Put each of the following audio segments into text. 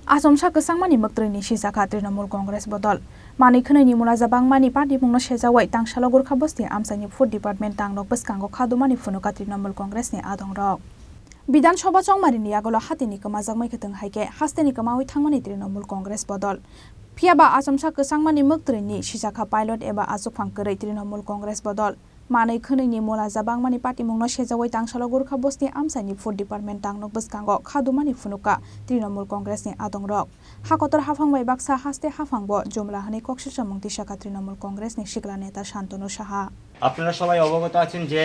Asomsa kesangmani moktreni sijaka Trinamool Congress bodol. Mani khnaini mula jabangmani party mungno sejawai tangsalo Gorkha Bosti amsani food department tangrok beskango khadumani phunuka Trinamool Congress ni adongrok. Bidan Sabha chongmani agolo hatini kamajangmai kheteng haike hasteni kamawi thangmani Trinamool Congress bodol. Phiaba Asomsa kesangmani moktreni sijaka pilot eba asufang korei Trinamool Congress bodol. Manai khnaini mula jabangmani party mungno sejawai tangsalo Gorkha Bosti amsani food department tangrok beskango khadumani phunuka Trinamool Congress ni adongrok. Hakotor hafangbai baksa haste hafangbo jumla hani kokshisa mungti shaka Trinamool Congress ni shikla neta Shantanu Saha. আপনারা সবাই অবগত আছেন যে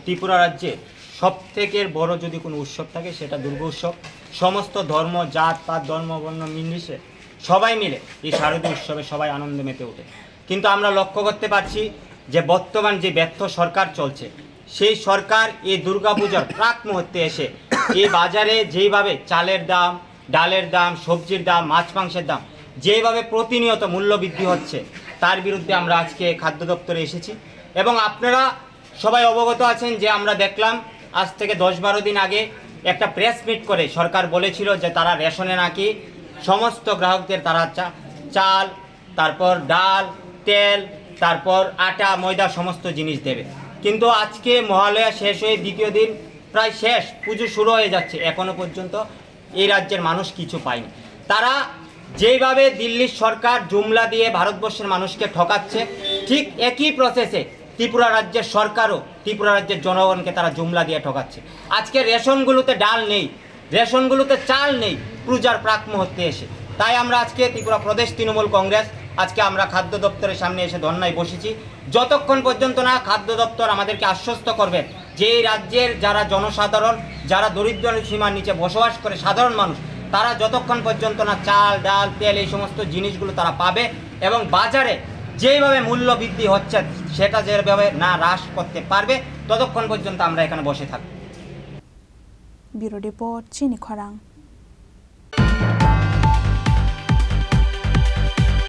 ত্রিপুরা রাজ্যে সবথেকে বড় যদি কোনো উৎসব থাকে সেটা দুর্গা উৎসব। সমস্ত ধর্ম জাত পাত ধর্ম বর্ণ নির্বিশেষে সবাই মিলে এই শারদীয় উৎসবে সবাই আনন্দে মেতে ওঠে। কিন্তু আমরা লক্ষ্য করতে পারছি যে বর্তমান যে ব্যর্থ সরকার চলছে সেই সরকার এই দুর্গাপূজার প্রাক মুহূর্তে এসে এই বাজারে যেইভাবে চালের দাম ডালের দাম সবজির দাম মাছ মাংসের দাম যেভাবে প্রতিনিয়ত মূল্য বৃদ্ধি হচ্ছে তার বিরুদ্ধে আমরা আজকে খাদ্য দপ্তরে এসেছি। এবং আপনারা সবাই অবগত আছেন যে আমরা দেখলাম আজ থেকে 10-12 দিন আগে একটা প্রেস মিট করে সরকার বলেছিল যে তারা রেশনে নাকি সমস্ত গ্রাহকদের তারা চাল তারপর ডাল তেল তারপর আটা ময়দা সমস্ত জিনিস দেবে। কিন্তু আজকে মহালয়া শেষ হয়ে দ্বিতীয় দিন প্রায় শেষ, পুজো শুরু হয়ে যাচ্ছে, এখনো পর্যন্ত এই রাজ্যের মানুষ কিছু পায়নি। তারা যেভাবে দিল্লির সরকার জুমলা দিয়ে ভারতবর্ষের মানুষকে ঠকাচ্ছে ঠিক একই প্রসেসে ত্রিপুরা রাজ্যের সরকারও ত্রিপুরা রাজ্যের জনগণকে তারা জুমলা দিয়ে ঠকাচ্ছে। আজকে রেশনগুলোতে ডাল নেই, রেশনগুলোতে চাল নেই পূজার প্রাক মুহূর্তে এসে। তাই আমরা আজকে ত্রিপুরা প্রদেশ তৃণমূল কংগ্রেস আজকে আমরা খাদ্য দপ্তরের সামনে এসে ধর্নায় বসেছি। যতক্ষণ পর্যন্ত না খাদ্য দপ্তর আমাদেরকে আশ্বস্ত করবেন যে এই রাজ্যের যারা জনসাধারণ যারা দরিদ্র সীমার নিচে বসবাস করে সাধারণ মানুষ তারা যতক্ষণ পর্যন্ত না চাল ডাল তেল এই সমস্ত জিনিসগুলো তারা পাবে এবং বাজারে যেভাবে মূল্য বৃদ্ধি হচ্ছে সেটা যেভাবে না হ্রাস করতে পারবে ততক্ষণ পর্যন্ত আমরা এখানে বসে থাকব। ব্যুরো রিপোর্ট চিনি খরাং।